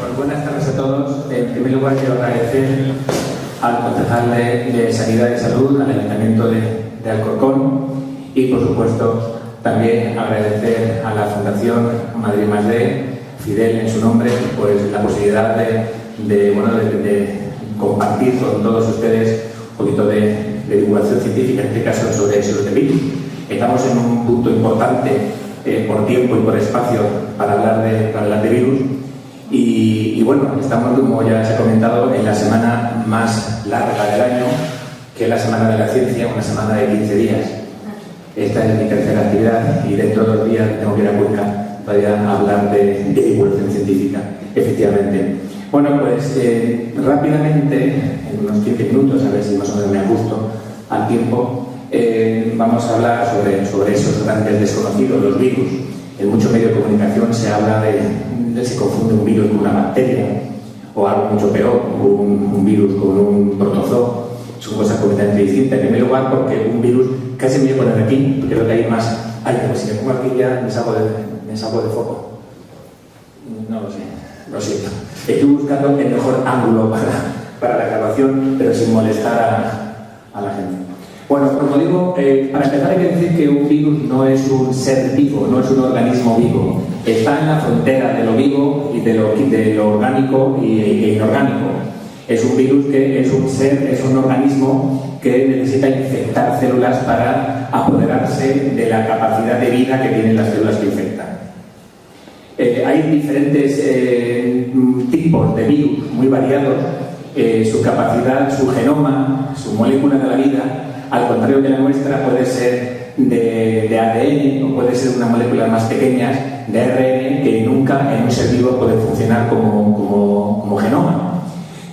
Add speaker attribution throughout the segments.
Speaker 1: Pues buenas tardes a todos. En primer lugar, quiero agradecer al concejal de Sanidad y Salud, al Ayuntamiento de Alcorcón y, por supuesto, también agradecer a la Fundación Madrid +D, Fidel en su nombre, pues la posibilidad de compartir con todos ustedes un poquito de divulgación científica, en este caso sobre el virus. Estamos en un punto importante por tiempo y por espacio para hablar de virus. Y bueno, estamos, como ya se ha comentado, en la semana más larga del año, que es la Semana de la Ciencia, una semana de 15 días. Esta es mi tercera actividad y dentro de 2 días tengo que ir a Cuenca para hablar de divulgación científica, efectivamente. Bueno, pues rápidamente, en unos 15 minutos, a ver si más o menos me ajusto al tiempo, vamos a hablar sobre esos grandes desconocidos, los virus. En muchos medios de comunicación se habla se confunde un virus con una bacteria, o algo mucho peor, un virus con un protozoo. Son cosas completamente distintas. En primer lugar, porque un virus, casi me voy a poner aquí, porque creo que hay más. Ay, pero si me pongo aquí ya me salgo de foco. No lo sé, lo siento. Estoy buscando el mejor ángulo para la grabación, pero sin molestar a la gente. Bueno, como digo, para empezar hay que decir que un virus no es un ser vivo, no es un organismo vivo. Está en la frontera de lo vivo y de lo orgánico e inorgánico. Es un virus que es un ser, es un organismo que necesita infectar células para apoderarse de la capacidad de vida que tienen las células que infectan. Hay diferentes tipos de virus muy variados. Su capacidad, su genoma, su molécula de la vida, al contrario que la nuestra, puede ser de ADN o puede ser una molécula más pequeñas de ARN que nunca en un ser vivo puede funcionar como genoma.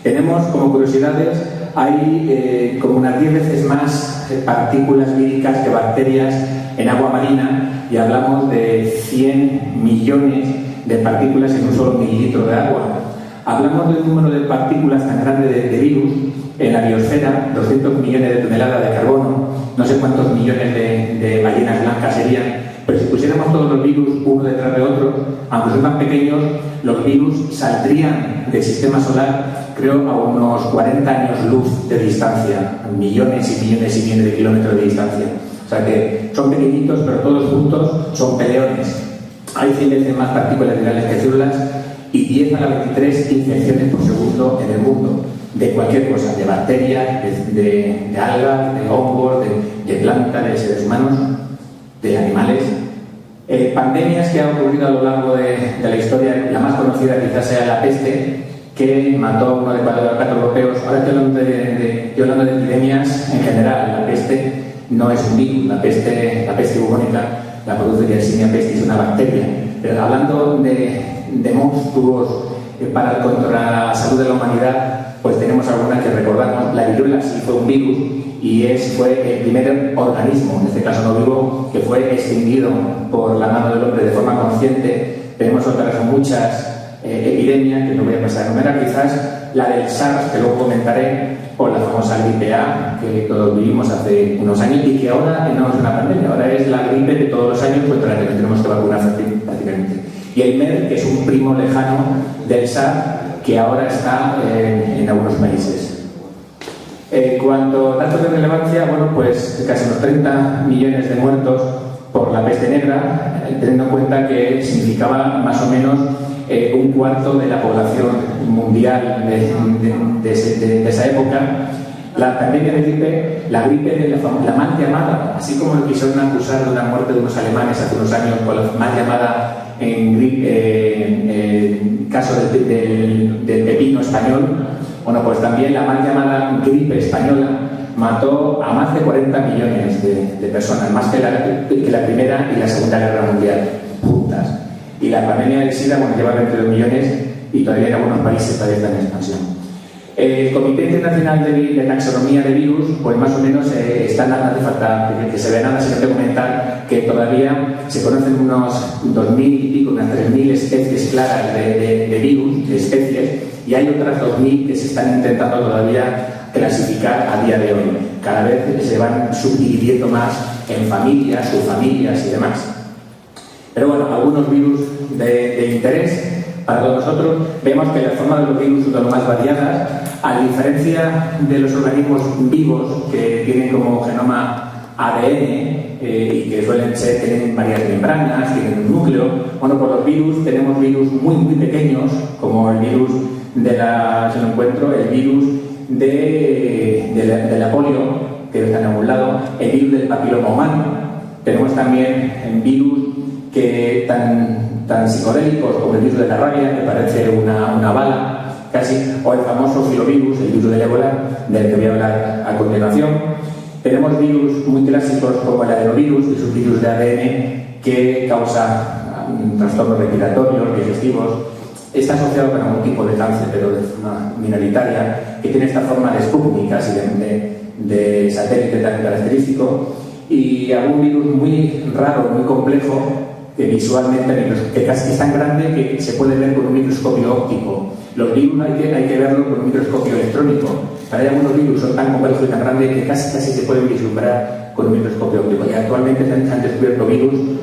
Speaker 1: Tenemos, como curiosidades, hay como unas 10 veces más partículas víricas que bacterias en agua marina, y hablamos de 100 millones de partículas en un solo mililitro de agua. Hablamos de un número de partículas tan grande de virus en la biosfera, 200 millones de toneladas de carbono, no sé cuántos millones de ballenas blancas serían, pero si pusiéramos todos los virus uno detrás de otro, aunque son tan pequeños, los virus saldrían del sistema solar, creo, a unos 40 años luz de distancia, millones y millones y millones de kilómetros de distancia. O sea que son pequeñitos, pero todos juntos son peleones. Hay 100 veces más partículas virales que células y 10 a la 23 infecciones por segundo en el mundo, de cualquier cosa, de bacterias, de algas, de hongos, de plantas, de seres humanos, de animales. Pandemias que han ocurrido a lo largo de la historia, la más conocida quizás sea la peste, que mató a uno de 4 europeos. Ahora estoy hablando de epidemias en general. La peste no es un virus, la peste bubónica la produce Yersinia pestis, una bacteria. Pero hablando de monstruos contra la salud de la humanidad, pues tenemos algunas que recordamos. La viruela sí fue un virus y fue el primer organismo, en este caso no vivo, que fue extinguido por la mano del hombre de forma consciente. Tenemos otras muchas epidemias que no voy a pasar a enumerar, quizás la del SARS, que luego comentaré, o la famosa gripe A, que todos vivimos hace unos años y que ahora no es una pandemia, ahora es la gripe de todos los años contra la que tenemos que vacunar prácticamente. Y el MERS, que es un primo lejano del SARS, que ahora está en algunos países. Cuanto a datos de relevancia, bueno, pues casi unos 30 millones de muertos por la peste negra, teniendo en cuenta que significaba más o menos un cuarto de la población mundial de esa época. La pandemia de gripe, la mal llamada, así como le quisieron acusar de una muerte de unos alemanes hace unos años con la mal llamada caso del pepino español, bueno, pues también la mal llamada gripe española mató a más de 40 millones de personas, más que la Primera y la Segunda Guerra Mundial juntas. Y la pandemia del SIDA, bueno, lleva 22 millones y todavía en algunos países todavía está en expansión. El Comité Internacional de Taxonomía de Virus, pues más o menos está nada, hace falta que se vea nada, sino que comentar que todavía se conocen unos 2.000 y pico, unas 3.000 especies claras de virus, de especies, y hay otras 2.000 que se están intentando todavía clasificar a día de hoy. Cada vez se van subdividiendo más en familias, subfamilias y demás. Pero bueno, algunos virus de interés, para todos nosotros. Vemos que las formas de los virus son lo más variadas, a diferencia de los organismos vivos que tienen como genoma ADN y que suelen ser, tienen varias membranas, tienen un núcleo. Bueno, pues los virus, tenemos virus muy, muy pequeños, como el virus de la, si lo encuentro, el virus de la polio, que está en algún lado, el virus del papiloma humano. Tenemos también virus que tan psicodélicos como el virus de la rabia, que parece una bala, casi, o el famoso filovirus, el virus del ébola, del que voy a hablar a continuación. Tenemos virus muy clásicos como el adenovirus, que es un virus de ADN que causa trastornos respiratorios, digestivos. Está asociado con algún tipo de cáncer, pero de forma minoritaria, que tiene esta forma de Sputnik, casi de satélite tan característico, y algún virus muy raro, muy complejo, que visualmente que casi es tan grande que se puede ver con un microscopio óptico. Los virus hay que verlos con un microscopio electrónico. Hay algunos virus son tan complejos y tan grandes que casi se pueden vislumbrar con un microscopio óptico. Y actualmente se han descubierto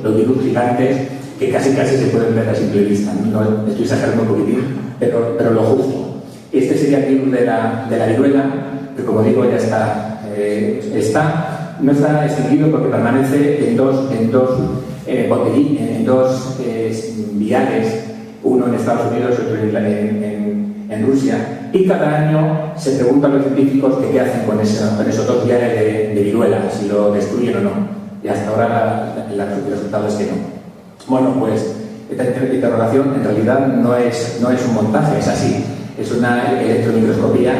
Speaker 1: los virus gigantes, que casi se pueden ver a simple vista. No estoy exagerando un poquitín, pero lo justo. Este sería el virus de la viruela, que como digo ya no está extinguido porque permanece en dos viales, uno en Estados Unidos y otro en Rusia, y cada año se preguntan los científicos qué hacen con esos dos viales de viruela, si lo destruyen o no. Y hasta ahora el resultado es que no. Bueno, pues esta interrogación en realidad no es un montaje, es así. Es una electromicroscopía,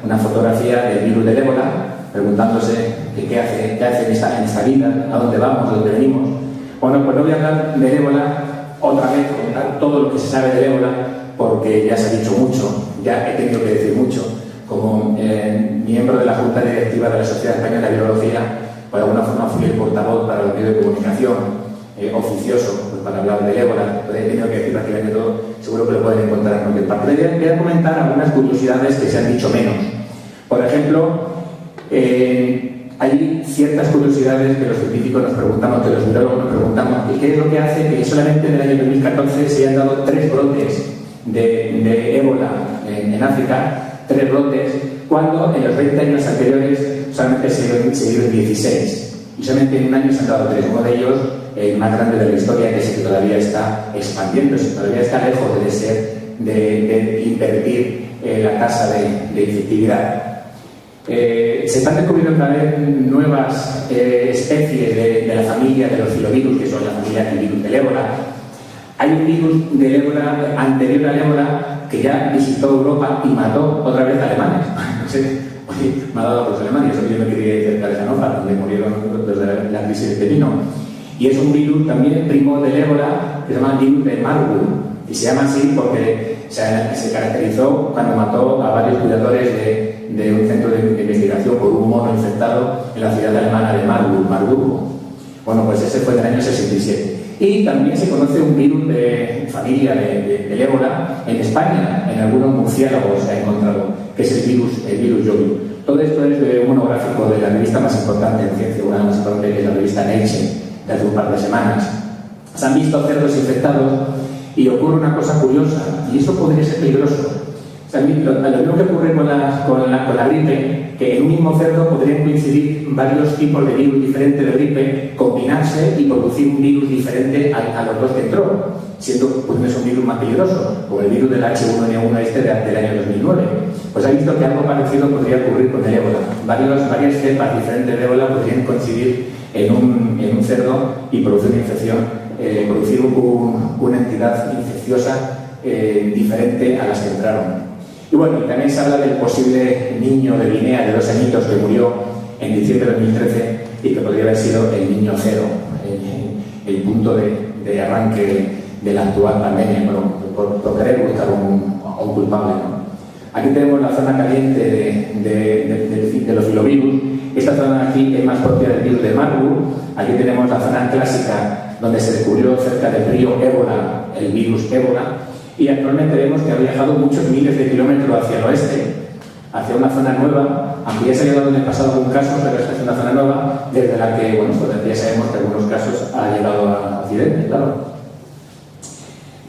Speaker 1: una fotografía del virus del ébola, preguntándose qué hace en esta vida, a dónde vamos, de dónde venimos. Bueno, pues no voy a hablar del ébola otra vez, contar todo lo que se sabe del ébola, porque ya se ha dicho mucho, ya he tenido que decir mucho. Como miembro de la Junta Directiva de la Sociedad Española de Virología, pues de alguna forma fui el portavoz para los medios de comunicación, oficioso, pues para hablar del ébola. He tenido que decir prácticamente todo, seguro que lo pueden encontrar en cualquier parte. Voy a comentar algunas curiosidades que se han dicho menos. Por ejemplo, hay ciertas curiosidades que los científicos nos preguntamos, que los virólogos nos preguntamos, ¿y qué es lo que hace que solamente en el año 2014 se hayan dado 3 brotes de ébola en África, 3 brotes, cuando en los 20 años anteriores solamente se dieron 16? Y solamente en un año se han dado 3, uno de ellos el más grande de la historia, que es el que todavía está expandiéndose, todavía está lejos de invertir la tasa de infectividad. Se están descubriendo cada vez nuevas especies de la familia de los filovirus, que son la familia del virus del ébola. Hay un virus del ébola anterior al ébola que ya visitó Europa y mató otra vez a alemanes. No sé, oye, me ha dado a los alemanes, eso yo no quería ir cerca de Hannover, donde murieron los de la crisis de vino. Y es un virus también primo del ébola, que se llama virus de Marburg, y se llama así porque se caracterizó cuando mató a varios cuidadores de un centro de investigación por un mono infectado en la ciudad alemana de Marburgo. Bueno, pues ese fue del año 67. Y también se conoce un virus de familia del ébola en España, en algunos murciélagos se ha encontrado, que es el virus Yoyo. Todo esto es de un monográfico de la revista más importante en ciencia, una más importante que es la revista Nature, de hace un par de semanas. Se han visto cerdos infectados y ocurre una cosa curiosa, y eso podría ser peligroso. Lo mismo que ocurre con la gripe, que en un mismo cerdo podrían coincidir varios tipos de virus diferentes de gripe, combinarse y producir un virus diferente a los dos que entró, siendo pues, un virus más peligroso, como el virus del H1N1 del año 2009. Pues ha visto que algo parecido podría ocurrir con el ébola. Varias cepas diferentes de ébola podrían coincidir en un cerdo y producir una infección, producir una entidad infecciosa diferente a las que entraron. Y bueno, también se habla del posible niño de Guinea de 2 añitos que murió en diciembre de 2013 y que podría haber sido el niño cero, el punto de arranque de la actual pandemia, bueno, por querer buscar un culpable, ¿no? Aquí tenemos la zona caliente de los filovirus. Esta zona aquí es más propia del virus de Marburg. Aquí tenemos la zona clásica donde se descubrió cerca del río Ébola el virus ébola. Y actualmente vemos que ha viajado muchos miles de kilómetros hacia el oeste, hacia una zona nueva, aunque ya se ha llegado en el pasado algún caso, pero esta es una zona nueva desde la que, bueno, pues ya sabemos que en algunos casos ha llegado a Occidente, claro.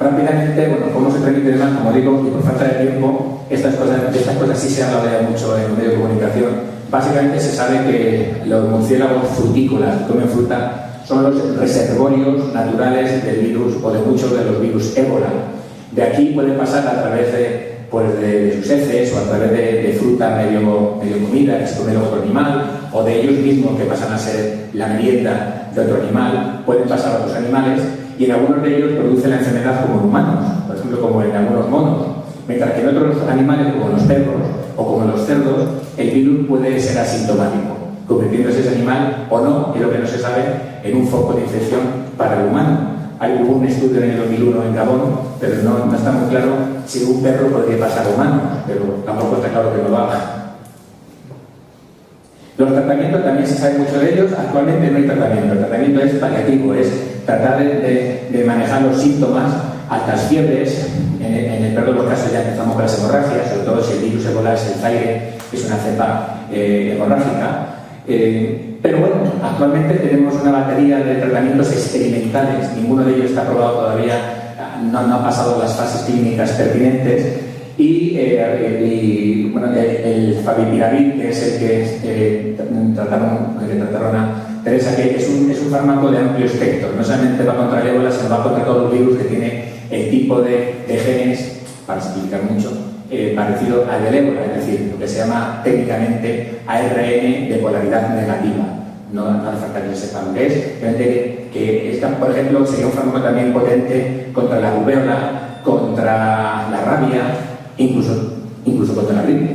Speaker 1: Rápidamente, bueno, cómo se transmite demás, como digo, y por falta de tiempo, de estas cosas sí se ha hablado ya mucho en los medios de comunicación. Básicamente se sabe que los murciélagos frutícolas que comen fruta son los reservorios naturales del virus o de muchos de los virus ébola. De aquí pueden pasar a través de sus heces o a través de fruta medio comida que se come otro animal, o de ellos mismos que pasan a ser la merienda de otro animal, pueden pasar a otros animales, y en algunos de ellos produce la enfermedad como en humanos, por ejemplo como en algunos monos, mientras que en otros animales como los perros o como los cerdos el virus puede ser asintomático, convirtiéndose ese animal o no, es lo que no se sabe, en un foco de infección para el humano. Hubo un estudio en el 2001 en Gabón, pero no está muy claro si un perro podría pasar a humano, pero tampoco está claro que no lo haga. Los tratamientos también se sabe mucho de ellos. Actualmente no hay tratamiento. El tratamiento es paliativo, es tratar de manejar los síntomas, altas fiebres. En el peor de los casos ya empezamos con las hemorragias, sobre todo si el virus ébola es el Zaire, es una cepa hemorrágica. Pero bueno, actualmente tenemos una batería de tratamientos experimentales, ninguno de ellos está aprobado todavía, no ha pasado las fases clínicas pertinentes, y bueno, el favipiravir, que es el que trataron a Teresa, que es un fármaco de amplio espectro, no solamente va contra el ébola, sino va contra todo el virus que tiene el tipo de genes, para simplificar mucho, parecido al del ébola, es decir, lo que se llama técnicamente ARN de polaridad negativa. No hace falta que sepan lo que es, simplemente que esta, por ejemplo, sería un fármaco también potente contra la rubéola, contra la rabia, incluso contra la gripe.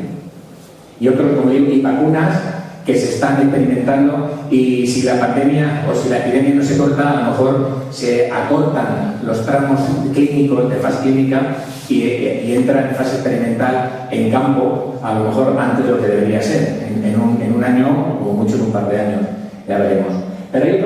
Speaker 1: Y otros, como digo, y vacunas que se están experimentando, y si la pandemia o si la epidemia no se corta, a lo mejor se acortan los tramos clínicos de fase clínica y entra en fase experimental en campo, a lo mejor antes de lo que debería ser, en un año o mucho en un par de años, ya veremos. Pero hay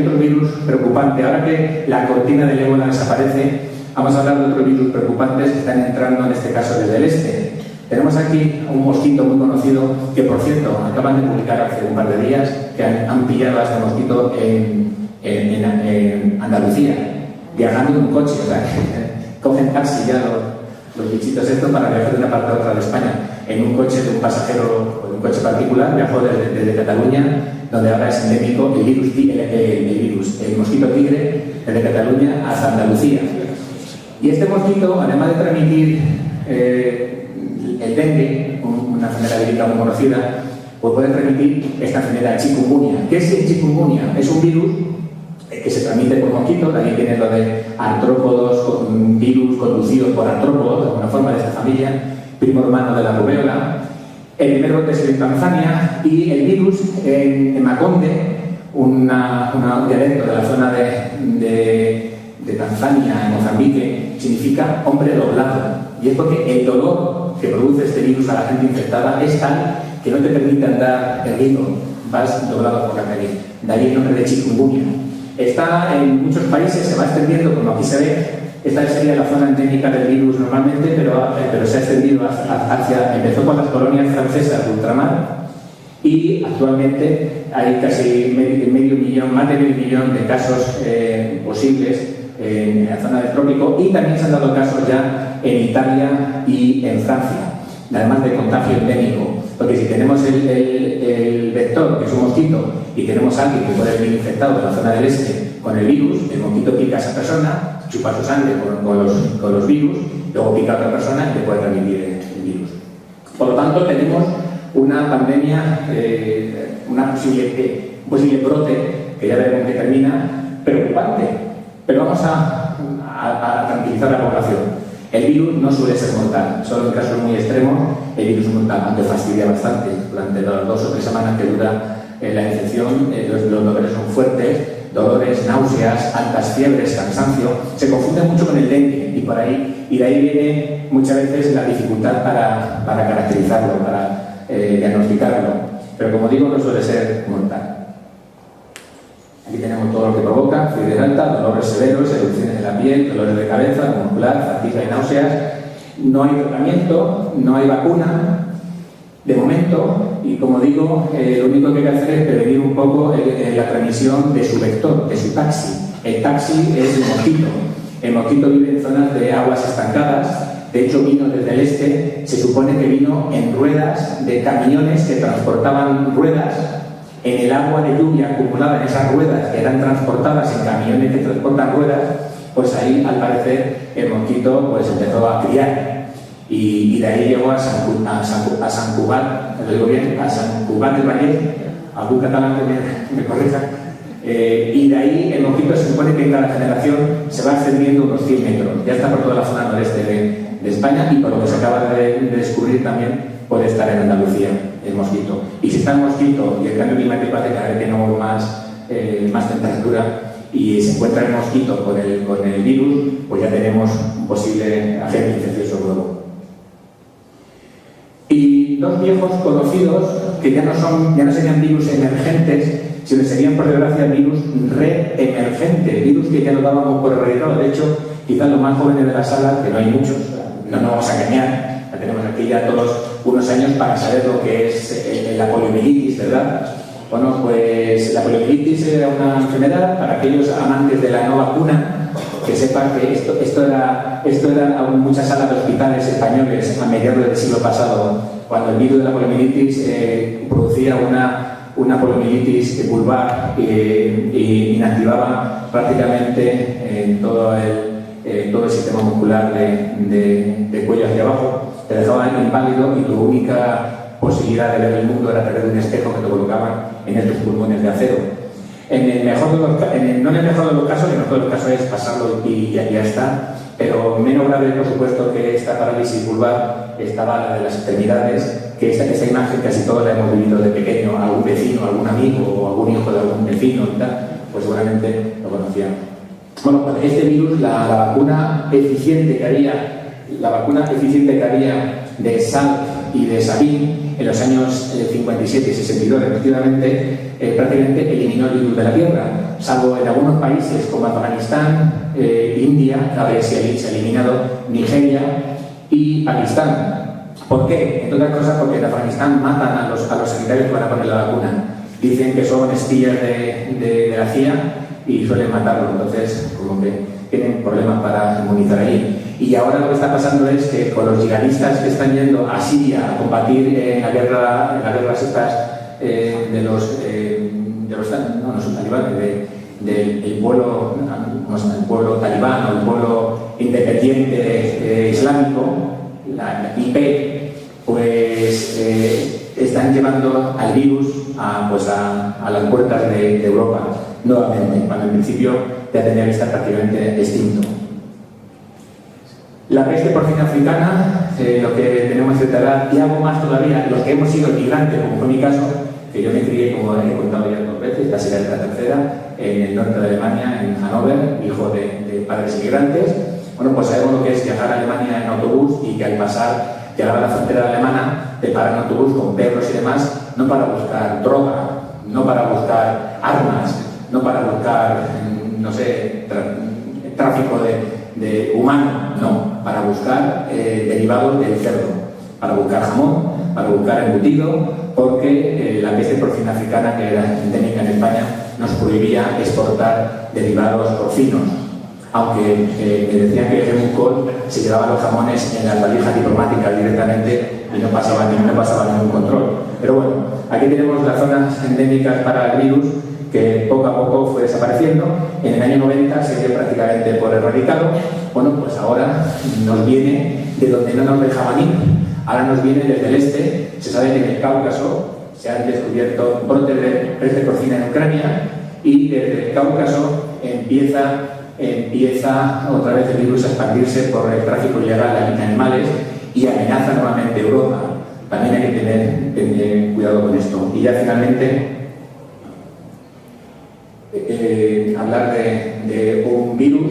Speaker 1: otro virus preocupante. Ahora que la cortina del ébola desaparece, vamos a hablar de otros virus preocupantes que están entrando, en este caso desde el este. Tenemos aquí un mosquito muy conocido que, por cierto, acaban de publicar hace un par de días que han pillado a este mosquito en Andalucía, viajando en un coche. O sea, cogen taxi ya los bichitos estos para viajar de una parte a otra de España. En un coche de un pasajero o de un coche particular, viajó desde Cataluña, donde ahora es endémico el mosquito tigre, desde Cataluña hasta Andalucía. Y este mosquito, además de transmitir el dengue, una enfermedad vírica muy conocida, pues puede transmitir esta enfermedad chikungunya. ¿Qué es el chikungunya? Es un virus que se transmite por mosquitos, de ahí viene lo de artrópodos, con virus conducidos por artrópodos, de alguna forma de esta familia, primo hermano de la rubéola. El primer brote es en Tanzania, y el virus en Makonde, un dialecto de la zona de Tanzania, en Mozambique, significa hombre doblado. Y es porque el dolor que produce este virus a la gente infectada es tal que no te permite andar erguido, vas doblado por la calle. De ahí el nombre de chikungunya. Está en muchos países, se va extendiendo, como aquí se ve. Esta sería la zona endémica del virus normalmente, pero se ha extendido empezó con las colonias francesas de ultramar, y actualmente hay casi más de medio millón de casos posibles en la zona del trópico, y también se han dado casos ya en Italia y en Francia, además de contagio endémico. Porque si tenemos el vector, que es un mosquito, y tenemos a alguien que puede venir infectado de la zona del este con el virus, el mosquito pica a esa persona, chupa su sangre con los virus, luego pica a otra persona y le puede transmitir el virus. Por lo tanto, tenemos una pandemia, un posible brote, que ya veremos que termina, preocupante. Pero vamos a tranquilizar a la población. El virus no suele ser mortal, solo en casos muy extremos el virus es mortal, aunque fastidia bastante. Durante las 2 o 3 semanas que dura la infección, los dolores son fuertes, dolores, náuseas, altas fiebres, cansancio. Se confunde mucho con el dengue, y de ahí viene muchas veces la dificultad para caracterizarlo, para diagnosticarlo. Pero como digo, no suele ser mortal. Aquí tenemos todo lo que provoca: fiebre alta, dolores severos, erupciones en la piel, dolores de cabeza, muscular, fatiga y náuseas. No hay tratamiento, no hay vacuna de momento, y como digo, lo único que hay que hacer es prevenir un poco la transmisión de su vector, de su taxi. El taxi es el mosquito, El mosquito vive en zonas de aguas estancadas. De hecho, vino desde el este. Se supone que vino en ruedas de camiones que transportaban ruedas. En el agua de lluvia acumulada en esas ruedas que eran transportadas en camiones que transportan ruedas, pues ahí, al parecer, el mosquito pues empezó a criar. Y de ahí llegó a San Cugat, ¿lo digo bien? A San Cugat del Vallès, algún catalán que me corrija. Y de ahí el mosquito se supone que en cada generación se va extendiendo unos 100 metros. Ya está por toda la zona noreste de España, y por lo que se acaba de descubrir también puede estar en Andalucía el mosquito. Y si está el mosquito y el cambio climático hace cada vez que no más temperatura y se encuentra el mosquito con el virus, pues ya tenemos un posible agente infeccioso nuevo. Y dos viejos conocidos que ya no serían virus emergentes, sino que serían, por desgracia, virus re-emergente, virus que ya lo dábamos por erradicado. De hecho, quizás los más jóvenes de la sala, que no hay muchos, no nos vamos a engañar, ya tenemos aquí ya todos unos años para saber lo que es la poliomielitis, ¿verdad? Bueno, pues la poliomielitis era una enfermedad, para aquellos amantes de la no vacuna, que sepan que esto era muchas salas de hospitales españoles a mediados del siglo pasado, cuando el virus de la poliomielitis producía una poliomielitis vulvar e inactivaba prácticamente todo el sistema muscular de cuello hacia abajo, te dejaba inválido, y tu única posibilidad de ver el mundo era a través de un espejo que te colocaban en estos pulmones de acero. No en el mejor de los casos, el mejor de los casos es pasarlo y ya está, pero menos grave, por supuesto, que esta parálisis vulvar estaba la de las extremidades, que esa imagen casi todos la hemos vivido de pequeño, algún vecino, algún amigo o algún hijo de algún vecino y tal, pues seguramente lo conocían. Bueno, pues este virus, la vacuna eficiente que había de Salk y de Sabin en los años 57 y 62 respectivamente, prácticamente eliminó el virus de la Tierra, salvo en algunos países como Afganistán, India, a ver si se ha eliminado, Nigeria y Pakistán. ¿Por qué? Entre otras cosas porque en Afganistán matan a los sanitarios que van a poner la vacuna. Dicen que son espías de la CIA y suelen matarlos, entonces como que tienen problemas para inmunizar ahí. Y ahora lo que está pasando es que con los yihadistas que están yendo a Siria a combatir en las guerras estas no son talibanes, del pueblo, ¿cómo se llama? El pueblo talibán o el pueblo independiente islámico, la IP, pues están llevando al virus a las puertas de Europa nuevamente, cuando en principio ya tendría que estar prácticamente extinto. La peste porcina africana, lo que tenemos que tratar, y algo más todavía, los que hemos sido migrantes, como fue mi caso, que yo me crié, como he contado ya 2 veces, casi la tercera, en el norte de Alemania, en Hannover, hijo de padres inmigrantes. Bueno, pues sabemos lo que es viajar a Alemania en autobús y que al llegar a la frontera alemana, te paran en autobús con perros y demás, no para buscar droga, no para buscar armas, no para buscar, no sé, tráfico de humano, no, para buscar derivados del cerdo, para buscar jamón, para buscar embutido, porque la peste porcina africana, que era endémica en España, nos prohibía exportar derivados porcinos, aunque me decían que Helmut Kohl se llevaba los jamones en las valijas diplomáticas directamente y no pasaba ningún control. Pero bueno, aquí tenemos las zonas endémicas para el virus, que poco a poco fue desapareciendo. En el año 90 se dio prácticamente por erradicado. Bueno, pues ahora nos viene de donde no nos dejaban ir. Ahora nos viene desde el este. Se sabe que en el Cáucaso se han descubierto brotes de peste porcina en Ucrania, y desde el Cáucaso empieza otra vez el virus a expandirse por el tráfico ilegal de animales y amenaza nuevamente Europa. También hay que tener cuidado con esto. Y ya finalmente hablar de un virus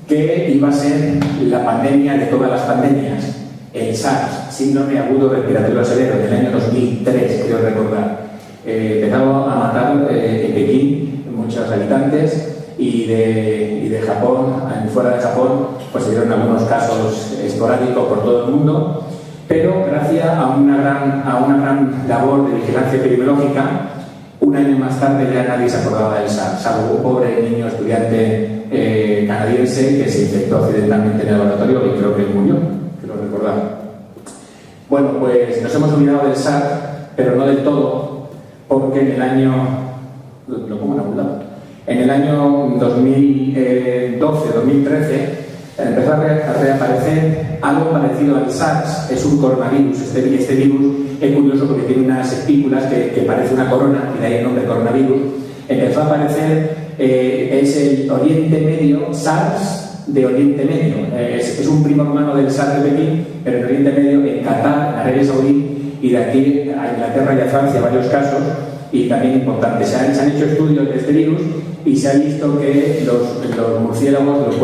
Speaker 1: que iba a ser la pandemia de todas las pandemias, el SARS, síndrome agudo respiratorio severo, del año 2003, creo recordar. Empezó a matar en Pekín muchos habitantes, y de Japón, fuera de Japón, pues se dieron algunos casos esporádicos por todo el mundo, pero gracias a una gran labor de vigilancia epidemiológica, un año más tarde ya nadie se acordaba del SARS, salvo un pobre niño estudiante canadiense que se infectó accidentalmente en el laboratorio y creo que murió, quiero recordar. Bueno, pues nos hemos olvidado del SARS, pero no del todo, porque en el año... lo pongo en algún lado. En el año 2012-2013 empezó a reaparecer algo parecido al SARS. Es un coronavirus. Este virus es curioso porque tiene unas espículas que parece una corona, y de ahí el nombre coronavirus. Empezó a aparecer, es el Oriente Medio, SARS de Oriente Medio. Es un primo hermano del SARS de Pekín, pero en Oriente Medio, en Qatar, en Arabia Saudí, y de aquí a Inglaterra y a Francia varios casos, y también importantes. Se han hecho estudios de este virus y se ha visto que los murciélagos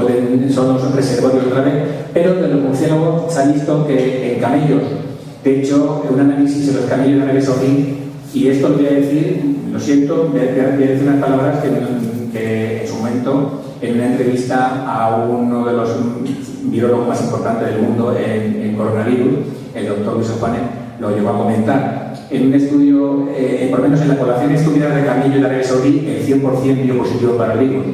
Speaker 1: son los reservorios otra vez, pero de los murciélagos se ha visto que en camellos, de hecho, un análisis de los camellos de Arabia Saudí, y esto lo voy a decir, lo siento, voy a decir unas palabras que en su momento, en una entrevista a uno de los virólogos más importantes del mundo en coronavirus, el doctor Luis Juanes, lo llevó a comentar. En un estudio, por lo menos en la población estudiada de camello de Arabia Saudí, el 100% dio positivo para el virus.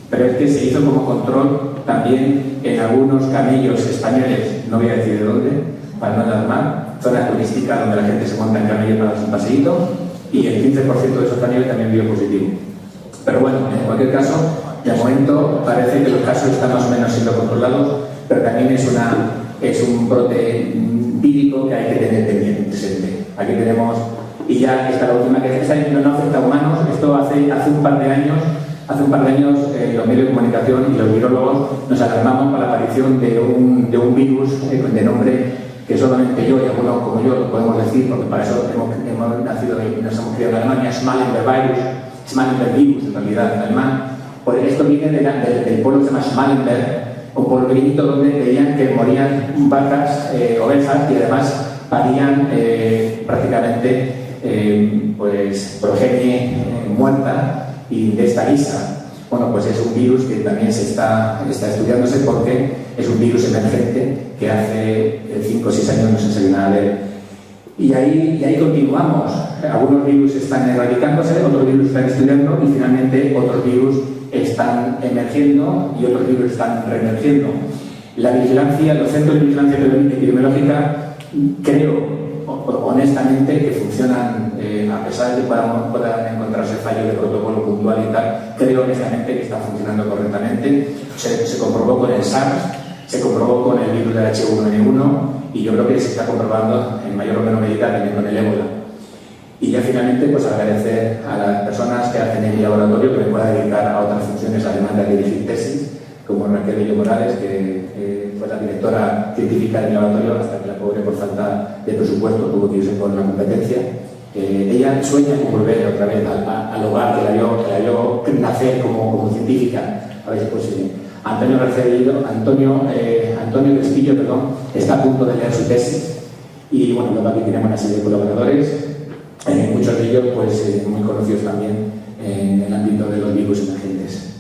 Speaker 1: Pero es que se hizo como control también en algunos camellos españoles, no voy a decir de dónde, para no alarmar, zonas turísticas donde la gente se monta en camello para hacer un paseíto, y el 15% de esos camellos también dio positivo. Pero bueno, en cualquier caso, de momento parece que los casos están más o menos siendo controlados, pero también es un brote vírico que hay que tener presente. Aquí tenemos, y ya está la última, que esta no afecta a humanos. Esto hace un par de años, los medios de comunicación y los virólogos nos alarmamos por la aparición de un virus de nombre que solamente yo y algunos como yo lo podemos decir, porque para eso hemos nacido y nos hemos criado en Alemania, Schmallenberg virus, en realidad, alemán. Pues esto viene del pueblo que se llama Schmallenberg, un pueblo pequeñito donde veían que morían vacas, ovejas, y además parían prácticamente progenie muerta y de esta guisa. Bueno, pues es un virus que también está estudiándose porque es un virus emergente que hace 5 o 6 años no se sabía nada de él. Y ahí continuamos. Algunos virus están erradicándose, otros virus están estudiando y finalmente otros virus están emergiendo y otros virus están reemergiendo. La vigilancia, los centros de vigilancia epidemiológica, creo honestamente que funcionan, a pesar de que puedan encontrarse fallos de protocolo puntual y tal, creo honestamente que están funcionando correctamente. Se comprobó con el SARS, se comprobó con el virus del H1N1 y yo creo que se está comprobando en mayor o menor medida también con el ébola. Y ya finalmente, pues agradecer a las personas que hacen el laboratorio que me pueda dedicar a otras funciones, además de dirigir tesis, como Raquel Bello Morales, que fue la directora científica del laboratorio hasta que la pobre, por falta de presupuesto, tuvo que irse por una competencia. Ella sueña con volver otra vez al hogar que la vio nacer como científica. A ver si es posible. Antonio Crestillo, está a punto de leer su tesis y bueno, luego aquí tenemos una serie de colaboradores, muchos de ellos pues muy conocidos también en el ámbito de los virus emergentes.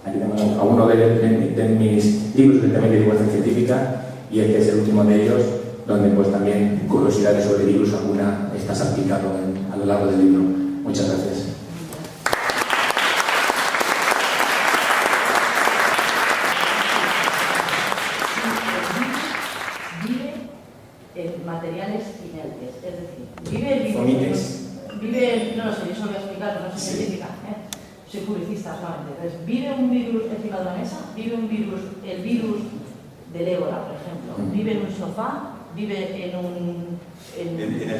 Speaker 1: Aquí tenemos a uno de mis libros de también de divulgación científica y este es el último de ellos, donde pues también curiosidades sobre virus alguna está salpicado a lo largo del libro. Muchas gracias.
Speaker 2: Materiales inertes, es decir, vive no lo sé, yo solo voy a explicar, no soy científica, soy publicista solamente. Entonces, vive un virus encima de la mesa, vive el virus del ébola, por ejemplo, vive en un sofá, vive en
Speaker 3: el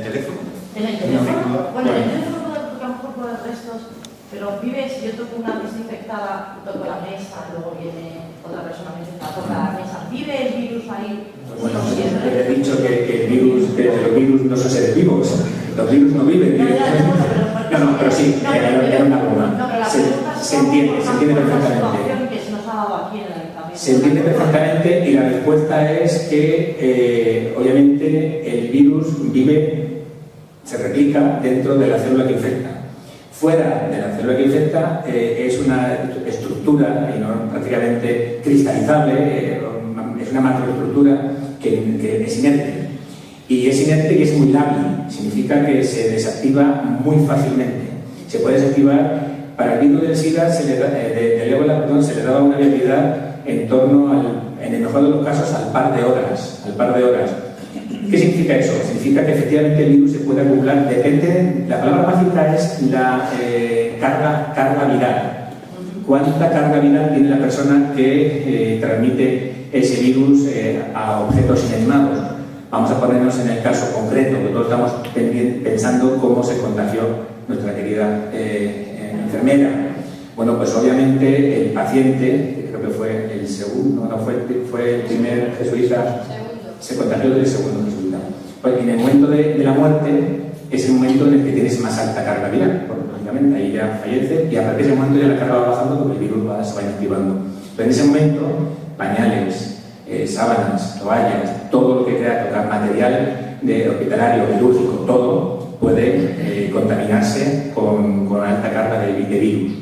Speaker 3: teléfono.
Speaker 2: En el teléfono, bueno, en el teléfono porque a lo mejor puede restos, pero vive, si yo toco una mesa infectada, toco la mesa, luego viene otra persona infectada, toca la mesa, vive el virus ahí.
Speaker 1: Bueno, he dicho que los virus no son seres vivos, los virus no viven. No, pero sí, era una broma. Se entiende perfectamente. Se entiende perfectamente y la respuesta es que obviamente el virus se replica dentro de la célula que infecta. Fuera de la célula que infecta es una estructura prácticamente cristalizable, es una macroestructura que es inerte. Y es inerte y es muy lábil, significa que se desactiva muy fácilmente. Se puede desactivar para el virus del SIDA, del ébola, perdón, se le daba una viabilidad en torno en el mejor de los casos, al par de horas. ¿Qué significa eso? Significa que efectivamente el virus se puede acumular, depende, la palabra mágica es la carga viral. ¿Cuánta carga viral tiene la persona que transmite ese virus a objetos inanimados? Vamos a ponernos en el caso concreto, que todos estamos pensando cómo se contagió nuestra querida enfermera. Bueno, pues obviamente el paciente, que creo que fue el segundo, no fue el primer jesuita, se contagió del segundo jesuita. Pues en el momento de la muerte es el momento en el que tienes más alta carga viral, lógicamente, ahí ya fallece y a partir de ese momento ya la carga va bajando porque el virus se va inactivando. Pero en ese momento, pañales, sábanas, toallas, todo lo que quiera tocar, material hospitalario, quirúrgico, todo puede contaminarse con alta carga de virus.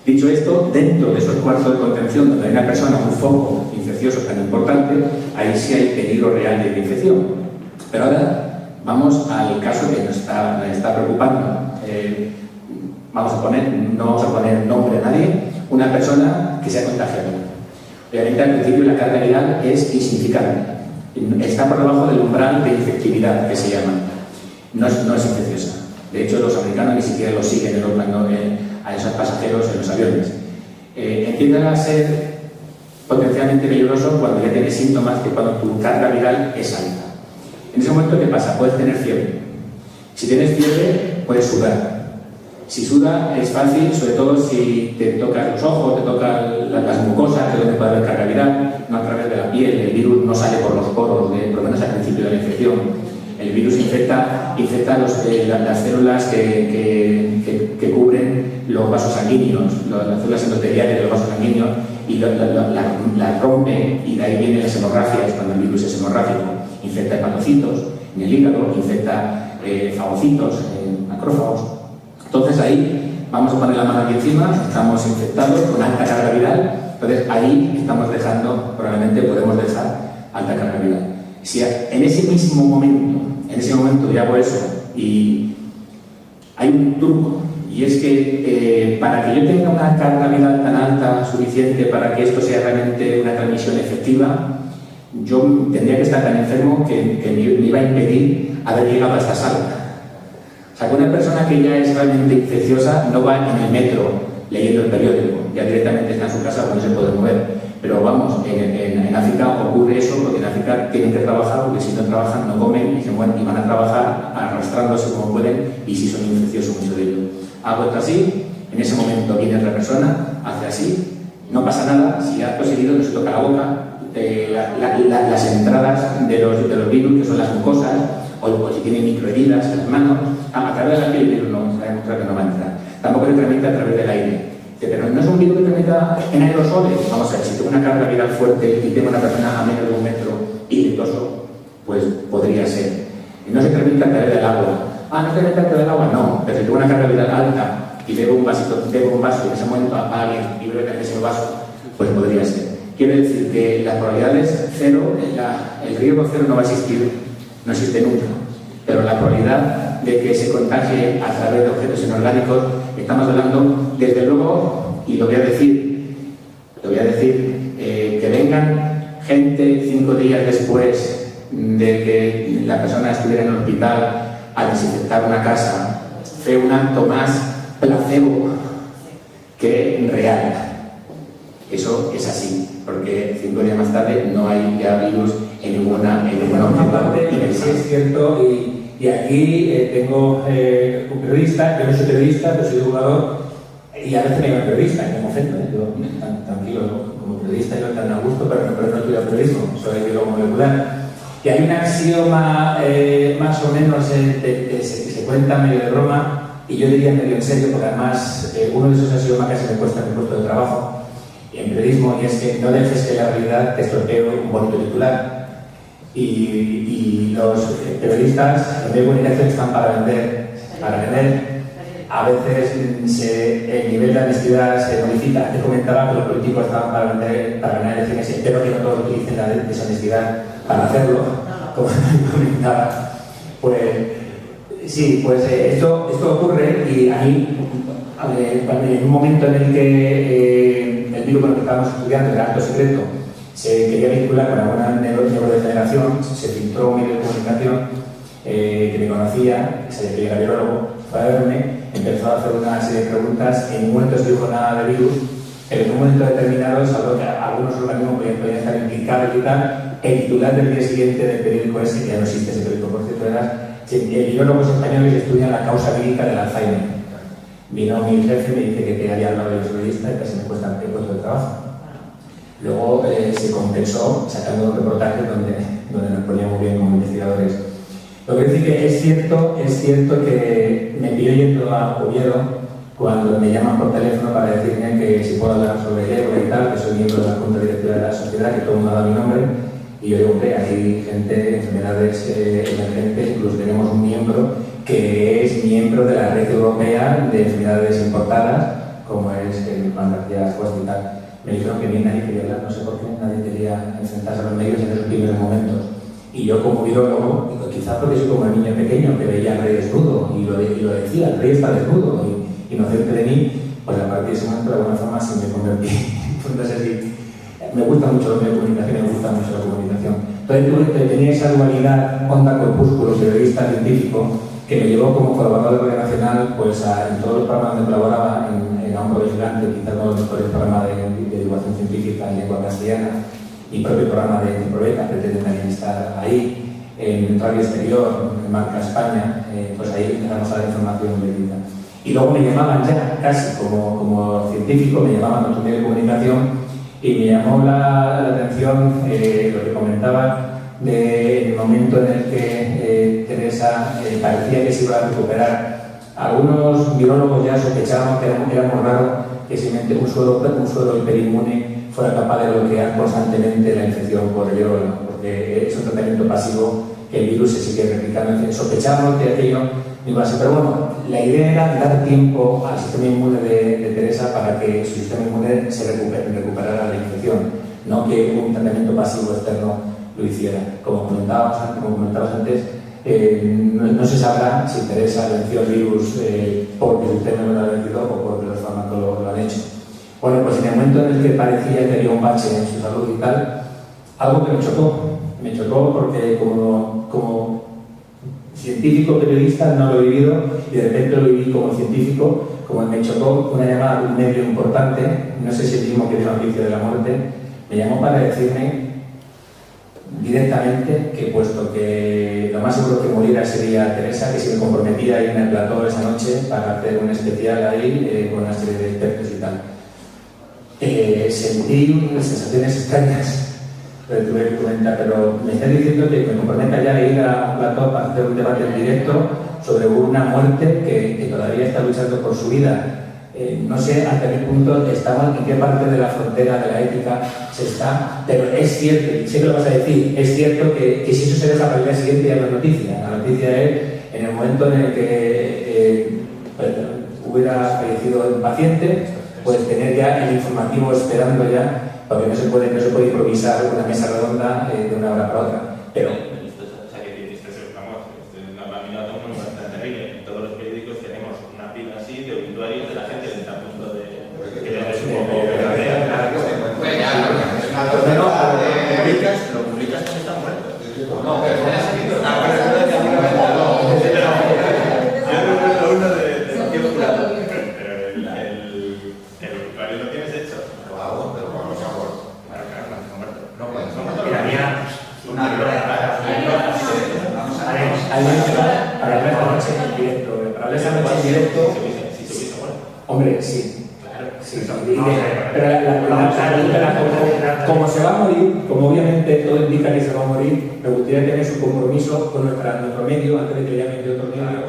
Speaker 1: Dicho esto, dentro de esos cuartos de contención donde hay una persona, un foco infeccioso tan importante, ahí sí hay peligro real de infección. Pero ahora vamos al caso que nos está preocupando. No vamos a poner nombre a nadie, una persona que se ha contagiado. Obviamente al principio la carga viral es insignificante, está por debajo del umbral de infectividad que se llama, no es infecciosa. De hecho los americanos ni siquiera lo siguen a esos pasajeros en los aviones. Empiezan a ser potencialmente peligrosos cuando ya tienes síntomas que cuando tu carga viral es alta. En ese momento, ¿qué pasa? Puedes tener fiebre. Si tienes fiebre, puedes sudar. Si suda es fácil, sobre todo si te tocas los ojos, te tocan las mucosas, que es donde puede haber carga viral, no a través de la piel. El virus no sale por los poros, por lo menos al principio de la infección. El virus infecta las células que cubren los vasos sanguíneos, las células endoteliales de los vasos sanguíneos, y las rompe, y de ahí vienen las hemorragias cuando el virus es hemorrágico. Infecta hepatocitos en el hígado, infecta fagocitos, macrófagos. Entonces ahí vamos a poner la mano aquí encima, estamos infectados con alta carga viral, entonces ahí estamos dejando, probablemente podemos dejar alta carga viral. Si en ese momento yo hago eso y hay un truco, y es que para que yo tenga una carga viral tan alta suficiente para que esto sea realmente una transmisión efectiva, yo tendría que estar tan enfermo que me iba a impedir haber llegado a esta sala. O sea, que una persona que ya es realmente infecciosa no va en el metro leyendo el periódico, ya directamente está en su casa porque no se puede mover. Pero vamos, en África ocurre eso, porque en África tienen que trabajar, porque si no trabajan no comen y van a trabajar arrastrándose como pueden, y si son infecciosos muchos de ellos. Hago esto así, en ese momento viene otra persona, hace así, no pasa nada, si ha conseguido no se toca la boca, las entradas de los virus, que son las mucosas, o si tiene microheridas en las manos, a través de la piel el virus no, se ha demostrado que no va a entrar. Tampoco se transmite a través del aire. Pero no es un virus que transmita en aerosoles. Vamos a ver, si tengo una carga viral fuerte y tengo una persona a menos de 1 metro y toso, pues podría ser. Y no se transmite a través del agua. ¿No se transmite a través del agua? No, pero si tengo una carga viral alta y bebo un vaso y en ese momento apague y bebo ese vaso, pues podría ser. Quiere decir que las probabilidades cero, el riesgo cero no va a existir, no existe nunca. Pero la probabilidad de que se contagie a través de objetos inorgánicos, estamos hablando, desde luego, y lo voy a decir, que vengan gente 5 días después de que la persona estuviera en el hospital a desinfectar una casa, fue un acto más placebo que real. Eso es así, porque 5 días más tarde no hay ya virus en ninguna
Speaker 4: parte. Sí es cierto, y aquí tengo un periodista, yo no soy periodista, pero soy jugador, y a veces me llaman periodista, que me ofendo, yo tranquilo, como periodista yo tan a gusto, pero no estudio periodismo, soy biólogo molecular. Y hay un axioma más o menos que se cuenta medio de broma, y yo diría medio en serio, porque además uno de esos axiomas casi me cuesta mi puesto de trabajo en periodismo, y es que no dejes que la realidad te estropee un bonito titular. Y los periodistas, los medios de comunicación, están para vender. A veces el nivel de honestidad se modifica. Te comentaba que los políticos estaban para vender, para ganar elecciones, espero que no todos utilicen la deshonestidad para hacerlo, como comentaba. Pues sí, pues esto ocurre, y a mí en un momento en el que el virus con el que estábamos estudiando era alto secreto, se quería vincular con alguna neurodegeneración, se filtró un medio de comunicación que me conocía, que sabía que era biólogo, fue a verme, empezó a hacer una serie de preguntas, en un momento se dijo nada de virus, pero en un momento determinado sabía que algunos organismos podían estar implicados y tal. El titular del día siguiente del periódico ese, que ya no existe ese periódico, por cierto, era biólogos españoles estudian la causa clínica del Alzheimer. Vino mi jefe y me dice que había hablado de los periodistas y casi me cuesta el puesto de trabajo. Luego se compensó sacando reportajes donde nos poníamos bien como investigadores. Lo que decir que es cierto que me pido yendo a Oviedo cuando me llaman por teléfono para decirme que si puedo hablar sobre el ébola y tal, que soy miembro de la Junta Directiva de la Sociedad, que todo el mundo ha dado mi nombre, y yo digo, hombre, hay gente, enfermedades emergentes, incluso tenemos un miembro que es miembro de la Red Europea de Enfermedades Importadas, como es el Juan García Cuesta y tal. Me dijeron que ni nadie quería hablar, no sé por qué, nadie quería enfrentarse a los medios en esos primeros momentos. Y yo como biólogo, digo, quizás porque soy como el niño pequeño que veía al rey desnudo y lo decía, el rey está desnudo, y inocente de mí, pues a partir de ese momento de alguna forma sí me convertí. Pues no sé si me gusta mucho los medios de comunicación, me gusta mucho la comunicación. Entonces tenía esa dualidad onda corpúsculo, periodista científico, que me llevó como colaborador de Radio Nacional pues en todos los programas donde colaboraba, en Aún Vigilante, quizás uno de los mejores programas de divulgación científica en lengua castellana, y propio programa de Probeta, pretende también estar ahí, en Radio Exterior, en Marca España, pues ahí empezamos a dar información verídica. Y luego me llamaban ya, casi como científico, me llamaban a otro medio de comunicación y me llamó la atención lo que comentaba del momento en el que Teresa parecía que se iba a recuperar. Algunos virólogos ya sospechaban que era muy raro que simplemente un suelo hiperinmune fuera capaz de bloquear constantemente la infección por el ébola, porque es un tratamiento pasivo que el virus se sigue replicando. Sospechábamos que aquello iba a ser, pero bueno, la idea era dar tiempo al sistema inmune de Teresa para que su sistema inmune se recuperara la infección, no que un tratamiento pasivo externo lo hiciera. Como comentabas antes, no se sabrá si Teresa venció el virus porque el sistema inmune lo ha vencido o porque los fármacos lo han hecho. Bueno, pues en el momento en el que parecía que había un bache en su salud y tal, algo que me chocó porque como científico periodista no lo he vivido y de repente lo viví como científico, como me chocó una llamada de un medio importante, no sé si el mismo que dio noticia de la muerte, me llamó para decirme directamente que puesto que lo más seguro que muriera sería Teresa, que se me comprometía a ir en el plató esa noche para hacer un especial ahí con una serie de expertos y tal. Sentí unas sensaciones extrañas, pero tuve que comentar, pero me está diciendo que me comprometa ya a ir a un plató para hacer un debate en directo sobre una muerte que todavía está luchando por su vida. No sé hasta qué punto estamos, en qué parte de la frontera de la ética se está, pero es cierto, y sé que lo vas a decir, es cierto que si eso se deja para el día siguiente ya no es noticia. La noticia es en el momento en el que hubiera fallecido un paciente, pues tener ya el informativo esperando ya, porque no se puede improvisar una mesa redonda de una hora para otra. Pero
Speaker 5: todos los periódicos tenemos una pila así de obituarios de la gente que está a punto de lo publicas cuando están muertos. No, pero no ha salido. Yo recuerdo uno de Tío Jurado. Pero el obituario lo tienes hecho. Lo hago, pero cuando se ha muerto. Claro, cuando se ha muerto. No, cuando se ha muerto. Mira, una
Speaker 4: para hablar esta noche en directo, hombre, sí.
Speaker 5: Claro.
Speaker 4: Sí, pero la pregunta era como se va a morir, como obviamente todo indica que se va a morir, me gustaría tener su compromiso con nuestro medio, antes de que llamen de otros medios,